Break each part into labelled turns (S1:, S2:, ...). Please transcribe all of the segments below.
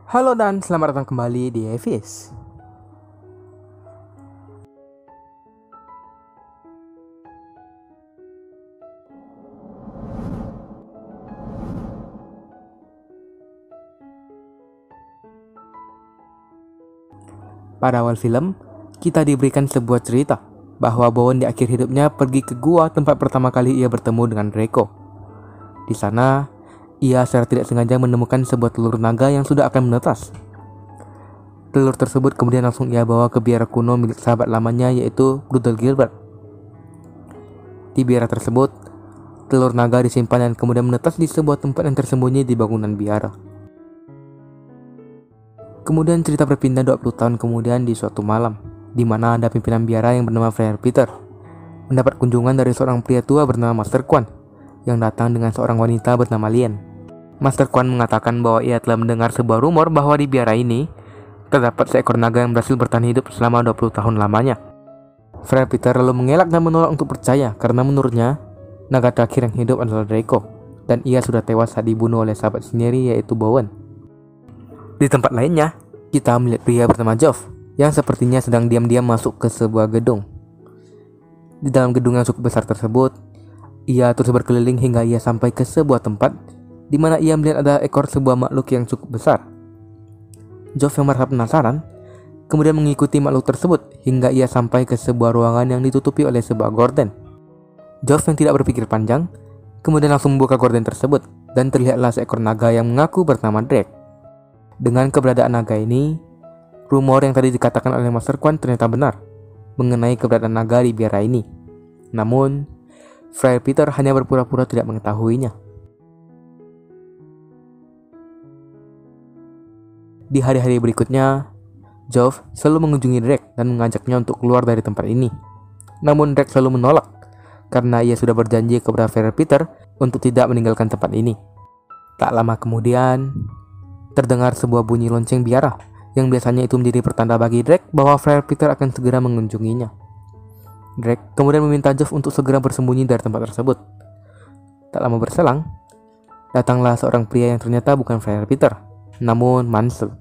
S1: Halo dan selamat datang kembali di Evis. Pada awal film, kita diberikan sebuah cerita bahwa Bowen di akhir hidupnya pergi ke gua tempat pertama kali ia bertemu dengan Draco. Di sana, ia secara tidak sengaja menemukan sebuah telur naga yang sudah akan menetas. Telur tersebut kemudian langsung ia bawa ke biara kuno milik sahabat lamanya, yaitu Rudolf Gilbert. Di biara tersebut, telur naga disimpan dan kemudian menetas di sebuah tempat yang tersembunyi di bangunan biara. Kemudian cerita berpindah 20 tahun kemudian di suatu malam, di mana ada pimpinan biara yang bernama Friar Peter mendapat kunjungan dari seorang pria tua bernama Master Quan yang datang dengan seorang wanita bernama Lien. Master Quan mengatakan bahwa ia telah mendengar sebuah rumor bahwa di biara ini terdapat seekor naga yang berhasil bertahan hidup selama 20 tahun lamanya. Friar Peter lalu mengelak dan menolak untuk percaya karena menurutnya naga terakhir yang hidup adalah Draco, dan ia sudah tewas saat dibunuh oleh sahabat sendiri, yaitu Bowen. Di tempat lainnya, kita melihat pria bernama Geoff yang sepertinya sedang diam-diam masuk ke sebuah gedung. Di dalam gedung yang cukup besar tersebut, ia terus berkeliling hingga ia sampai ke sebuah tempat di mana ia melihat ada ekor sebuah makhluk yang cukup besar. Geoff yang merasa penasaran kemudian mengikuti makhluk tersebut hingga ia sampai ke sebuah ruangan yang ditutupi oleh sebuah gorden. Geoff yang tidak berpikir panjang kemudian langsung membuka gorden tersebut dan terlihatlah seekor naga yang mengaku bernama Drake. Dengan keberadaan naga ini, rumor yang tadi dikatakan oleh Master Quan ternyata benar mengenai keberadaan naga di biara ini. Namun, Friar Peter hanya berpura-pura tidak mengetahuinya. Di hari-hari berikutnya, Geoff selalu mengunjungi Drake dan mengajaknya untuk keluar dari tempat ini. Namun Drake selalu menolak karena ia sudah berjanji kepada Friar Peter untuk tidak meninggalkan tempat ini. Tak lama kemudian, terdengar sebuah bunyi lonceng biara yang biasanya itu menjadi pertanda bagi Drake bahwa Friar Peter akan segera mengunjunginya. Drake kemudian meminta Geoff untuk segera bersembunyi dari tempat tersebut. Tak lama berselang, datanglah seorang pria yang ternyata bukan Friar Peter, namun Mansell.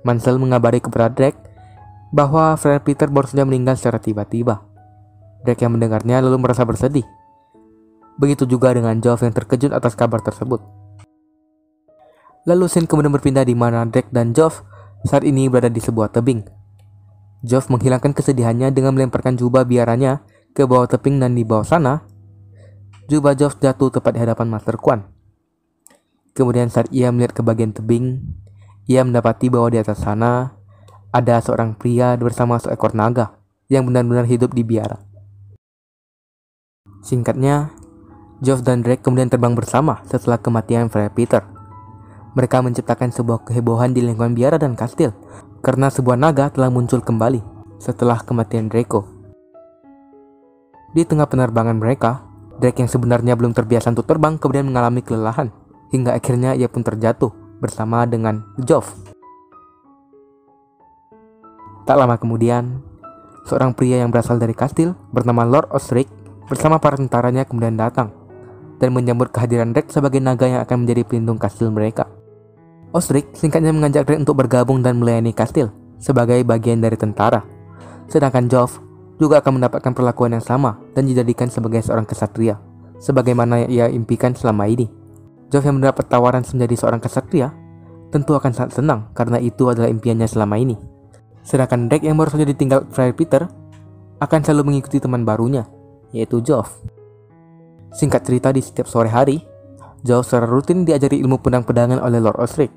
S1: Mansell mengabari kepada Drake bahwa Friar Peter baru saja meninggal secara tiba-tiba. Drake yang mendengarnya lalu merasa bersedih. Begitu juga dengan Geoff yang terkejut atas kabar tersebut. Lalu scene kemudian berpindah di mana Drake dan Geoff saat ini berada di sebuah tebing. Geoff menghilangkan kesedihannya dengan melemparkan jubah biaranya ke bawah tebing, dan di bawah sana, jubah Geoff jatuh tepat di hadapan Master Quan. Kemudian saat ia melihat ke bagian tebing, ia mendapati bahwa di atas sana ada seorang pria bersama seekor naga yang benar-benar hidup di biara. Singkatnya, Geoff dan Drake kemudian terbang bersama setelah kematian Friar Peter. Mereka menciptakan sebuah kehebohan di lingkungan biara dan kastil karena sebuah naga telah muncul kembali setelah kematian Draco. Di tengah penerbangan mereka, Drake yang sebenarnya belum terbiasa untuk terbang kemudian mengalami kelelahan hingga akhirnya ia pun terjatuh bersama dengan Geoff. Tak lama kemudian, seorang pria yang berasal dari kastil bernama Lord Osric bersama para tentaranya kemudian datang dan menyambut kehadiran Drake sebagai naga yang akan menjadi pelindung kastil mereka. Osric singkatnya mengajak Drake untuk bergabung dan melayani kastil sebagai bagian dari tentara. Sedangkan Geoff juga akan mendapatkan perlakuan yang sama dan dijadikan sebagai seorang kesatria, sebagaimana yang ia impikan selama ini. Geoff yang mendapat tawaran menjadi seorang kesatria tentu akan sangat senang karena itu adalah impiannya selama ini. Sedangkan Drake yang baru saja ditinggal Friar Peter akan selalu mengikuti teman barunya, yaitu Geoff. Singkat cerita, di setiap sore hari, Geoff secara rutin diajari ilmu pedang-pedangan oleh Lord Osric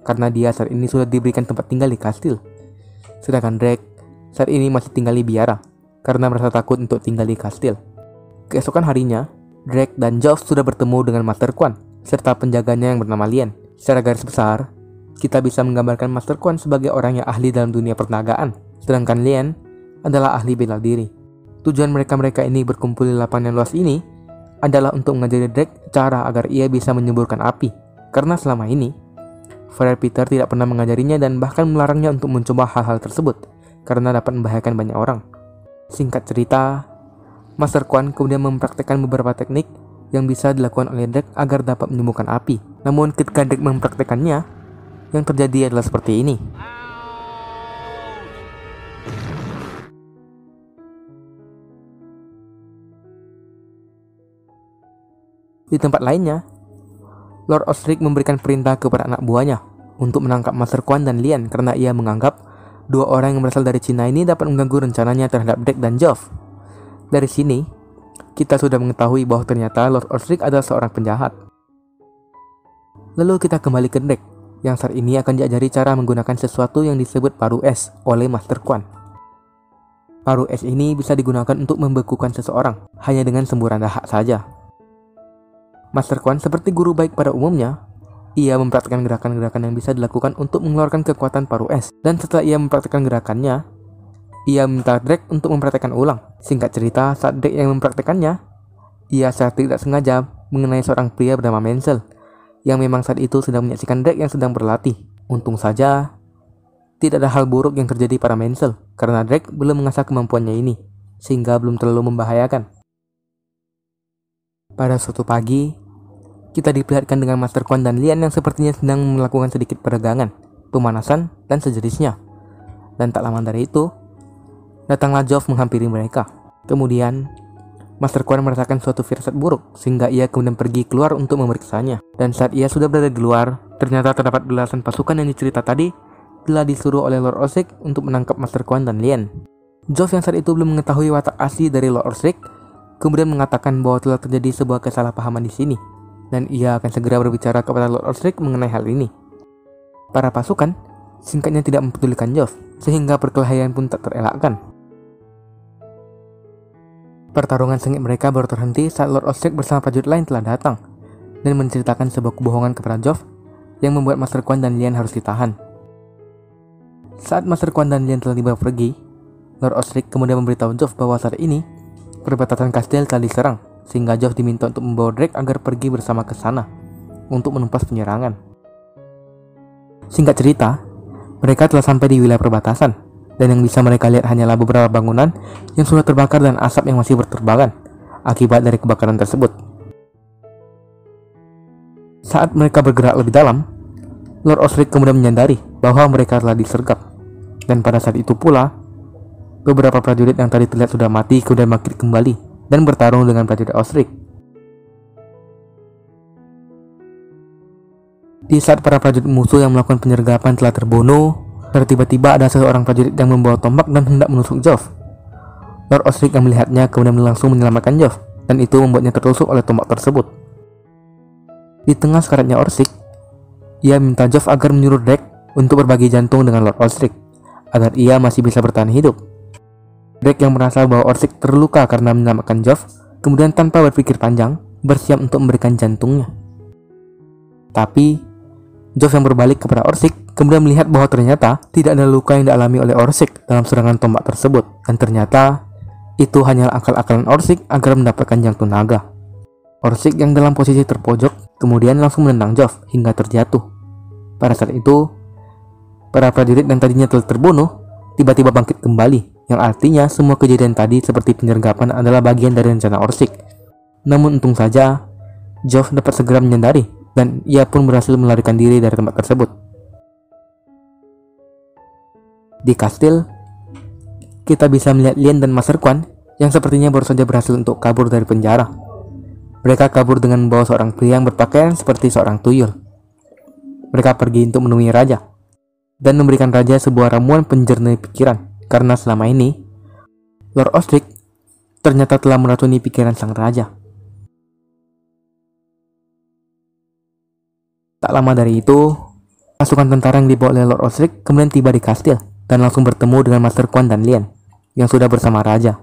S1: karena dia saat ini sudah diberikan tempat tinggal di kastil. Sedangkan Drake saat ini masih tinggal di biara karena merasa takut untuk tinggal di kastil. Keesokan harinya, Drake dan Geoff sudah bertemu dengan Master Quan serta penjaganya yang bernama Lien. Secara garis besar, kita bisa menggambarkan Master Quan sebagai orang yang ahli dalam dunia pernagaan, sedangkan Lien adalah ahli bela diri. Tujuan mereka ini berkumpul di lapangan yang luas ini adalah untuk mengajari Drake cara agar ia bisa menyemburkan api, karena selama ini Friar Peter tidak pernah mengajarinya dan bahkan melarangnya untuk mencoba hal-hal tersebut karena dapat membahayakan banyak orang. Singkat cerita, Master Quan kemudian mempraktekkan beberapa teknik yang bisa dilakukan oleh Drake agar dapat menyemburkan api. Namun ketika Drake mempraktekannya, Yang terjadi adalah seperti ini. Di tempat lainnya, Lord Osric memberikan perintah kepada anak buahnya untuk menangkap Master Quan dan Lien karena ia menganggap dua orang yang berasal dari Cina ini dapat mengganggu rencananya terhadap Drake dan Geoff. Dari sini, kita sudah mengetahui bahwa ternyata Lord Osric adalah seorang penjahat. Lalu kita kembali ke Drake, yang saat ini akan diajari cara menggunakan sesuatu yang disebut paru es oleh Master Quan. Paru es ini bisa digunakan untuk membekukan seseorang hanya dengan semburan dahak saja. Master Quan seperti guru baik pada umumnya, ia mempraktikkan gerakan-gerakan yang bisa dilakukan untuk mengeluarkan kekuatan paru es. Dan setelah ia mempraktikkan gerakannya, ia minta Drake untuk mempraktikkan ulang. Singkat cerita, saat Drake yang mempraktikkannya, ia secara tidak sengaja mengenai seorang pria bernama Menzel, yang memang saat itu sedang menyaksikan Drake yang sedang berlatih. Untung saja, tidak ada hal buruk yang terjadi pada Menzel, karena Drake belum mengasah kemampuannya ini, sehingga belum terlalu membahayakan. Pada suatu pagi, kita diperlihatkan dengan Master Quan dan Lien yang sepertinya sedang melakukan sedikit peregangan, pemanasan, dan sejenisnya. Dan tak lama dari itu, datanglah Geoff menghampiri mereka. Kemudian, Master Quan merasakan suatu firasat buruk, sehingga ia kemudian pergi keluar untuk memeriksanya. Dan saat ia sudah berada di luar, ternyata terdapat belasan pasukan yang dicerita tadi telah disuruh oleh Lord Osric untuk menangkap Master Quan dan Lien. Geoff yang saat itu belum mengetahui watak asli dari Lord Osric, kemudian mengatakan bahwa telah terjadi sebuah kesalahpahaman di sini, dan ia akan segera berbicara kepada Lord Osric mengenai hal ini. Para pasukan singkatnya tidak mempedulikan Geoff, sehingga perkelahian pun tak terelakkan. Pertarungan sengit mereka baru terhenti saat Lord Osric bersama prajurit lain telah datang dan menceritakan sebuah kebohongan kepada Geoff yang membuat Master Quan dan Lien harus ditahan. Saat Master Quan dan Lien telah dibawa pergi, Lord Osric kemudian memberitahu Geoff bahwa saat ini perbatasan kastil telah diserang, sehingga Geoff diminta untuk membawa Drake agar pergi bersama ke sana untuk menumpas penyerangan. Singkat cerita, mereka telah sampai di wilayah perbatasan, dan yang bisa mereka lihat hanyalah beberapa bangunan yang sudah terbakar dan asap yang masih berterbangan akibat dari kebakaran tersebut. Saat mereka bergerak lebih dalam, Lord Osric kemudian menyadari bahwa mereka telah disergap, dan pada saat itu pula, beberapa prajurit yang tadi terlihat sudah mati kemudian bangkit kembali dan bertarung dengan prajurit Osric. Di saat para prajurit musuh yang melakukan penyergapan telah terbunuh, tiba-tiba ada seorang prajurit yang membawa tombak dan hendak menusuk Geoff. Lord Osric yang melihatnya kemudian langsung menyelamatkan Geoff, dan itu membuatnya tertusuk oleh tombak tersebut. Di tengah sekaratnya Osric, ia minta Geoff agar menyuruh Drake untuk berbagi jantung dengan Lord Osric, agar ia masih bisa bertahan hidup. Drake yang merasa bahwa Osric terluka karena menyelamatkan Geoff, kemudian tanpa berpikir panjang, bersiap untuk memberikan jantungnya. Tapi, Geoff yang berbalik kepada Osric, kemudian melihat bahwa ternyata tidak ada luka yang dialami oleh Osric dalam serangan tombak tersebut, dan ternyata itu hanyalah akal-akalan Osric agar mendapatkan jantung naga. Osric yang dalam posisi terpojok, kemudian langsung menendang Geoff hingga terjatuh. Pada saat itu, para prajurit yang tadinya telah terbunuh, tiba-tiba bangkit kembali, yang artinya semua kejadian tadi seperti penyergapan adalah bagian dari rencana Osric. Namun untung saja, Geoff dapat segera menyadari, dan ia pun berhasil melarikan diri dari tempat tersebut. Di kastil, kita bisa melihat Lien dan Master Quan yang sepertinya baru saja berhasil untuk kabur dari penjara. Mereka kabur dengan membawa seorang pria yang berpakaian seperti seorang tuyul. Mereka pergi untuk menemui raja dan memberikan raja sebuah ramuan penjernih pikiran, karena selama ini Lord Osric ternyata telah meracuni pikiran sang raja. Tak lama dari itu, pasukan tentara yang dibawa oleh Lord Osric kemudian tiba di kastil dan langsung bertemu dengan Master Quan dan Lien yang sudah bersama raja.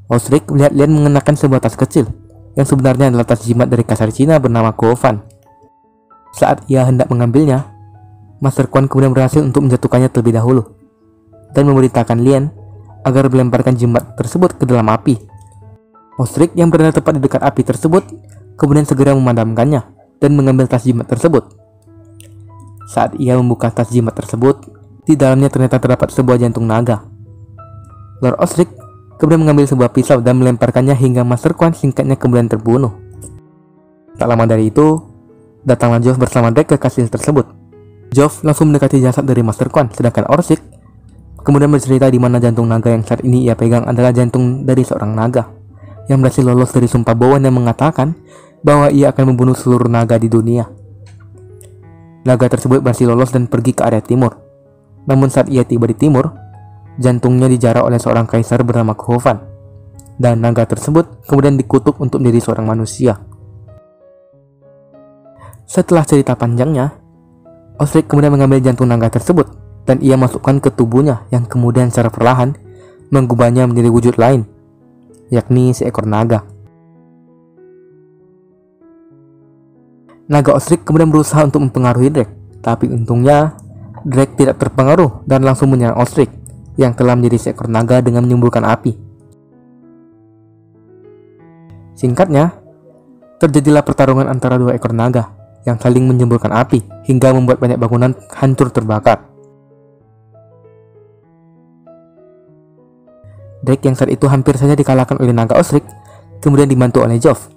S1: Osric melihat Lien mengenakan sebuah tas kecil yang sebenarnya adalah tas jimat dari kasar Cina bernama Kuofan. Saat ia hendak mengambilnya, Master Quan kemudian berhasil untuk menjatuhkannya terlebih dahulu dan memerintahkan Lien agar melemparkan jimat tersebut ke dalam api. Osric yang berada tepat di dekat api tersebut kemudian segera memadamkannya dan mengambil tas jimat tersebut. Saat ia membuka tas jimat tersebut, di dalamnya ternyata terdapat sebuah jantung naga. Lord Osric kemudian mengambil sebuah pisau dan melemparkannya hingga Master Quan singkatnya kemudian terbunuh. Tak lama dari itu, datanglah Geoff bersama Drake ke kastil tersebut. Joff langsung mendekati jasad dari Master Quan, sedangkan Osric kemudian bercerita di mana jantung naga yang saat ini ia pegang adalah jantung dari seorang naga yang berhasil lolos dari sumpah Bowen yang mengatakan bahwa ia akan membunuh seluruh naga di dunia. Naga tersebut berhasil lolos dan pergi ke area timur. Namun saat ia tiba di timur, jantungnya dijarah oleh seorang kaisar bernama Khovan, dan naga tersebut kemudian dikutuk untuk menjadi seorang manusia. Setelah cerita panjangnya, Osric kemudian mengambil jantung naga tersebut dan ia masukkan ke tubuhnya yang kemudian secara perlahan mengubahnya menjadi wujud lain, yakni seekor naga. Naga Osric kemudian berusaha untuk mempengaruhi Drake, tapi untungnya Drake tidak terpengaruh dan langsung menyerang Osric yang telah menjadi seekor naga dengan menyemburkan api. Singkatnya, terjadilah pertarungan antara dua ekor naga yang saling menyemburkan api hingga membuat banyak bangunan hancur terbakar. Drake yang saat itu hampir saja dikalahkan oleh naga Osric kemudian dibantu oleh Joff.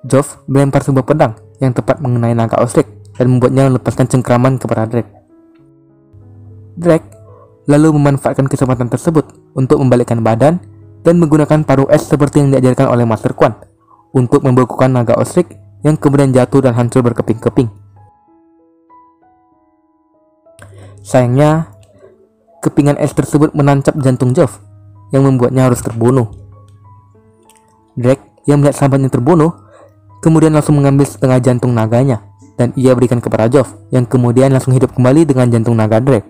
S1: Joff melempar sebuah pedang yang tepat mengenai naga Osric dan membuatnya melepaskan cengkraman kepada Drake. Drake lalu memanfaatkan kesempatan tersebut untuk membalikkan badan dan menggunakan paruh es seperti yang diajarkan oleh Master Quan untuk membekukan naga Osric yang kemudian jatuh dan hancur berkeping-keping. Sayangnya, kepingan es tersebut menancap jantung Joff yang membuatnya harus terbunuh. Drake yang melihat sahabatnya terbunuh kemudian langsung mengambil setengah jantung naganya dan ia berikan kepada Joff yang kemudian langsung hidup kembali dengan jantung naga Drake.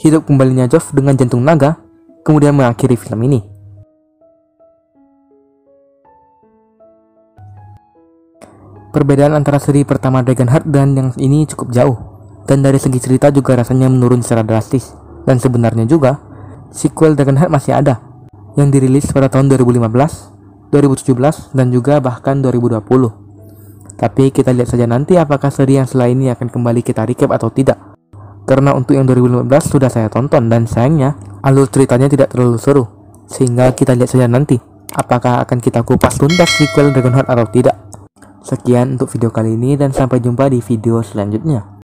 S1: Hidup kembalinya Joff dengan jantung naga kemudian mengakhiri film ini. Perbedaan antara seri pertama Dragonheart dan yang ini cukup jauh, dan dari segi cerita juga rasanya menurun secara drastis. Dan sebenarnya juga, sequel Dragonheart masih ada, yang dirilis pada tahun 2015, 2017, dan juga bahkan 2020. Tapi kita lihat saja nanti apakah seri yang setelah ini akan kembali kita recap atau tidak. Karena untuk yang 2015 sudah saya tonton, dan sayangnya alur ceritanya tidak terlalu seru. Sehingga kita lihat saja nanti, apakah akan kita kupas tuntas sequel Dragonheart atau tidak. Sekian untuk video kali ini dan sampai jumpa di video selanjutnya.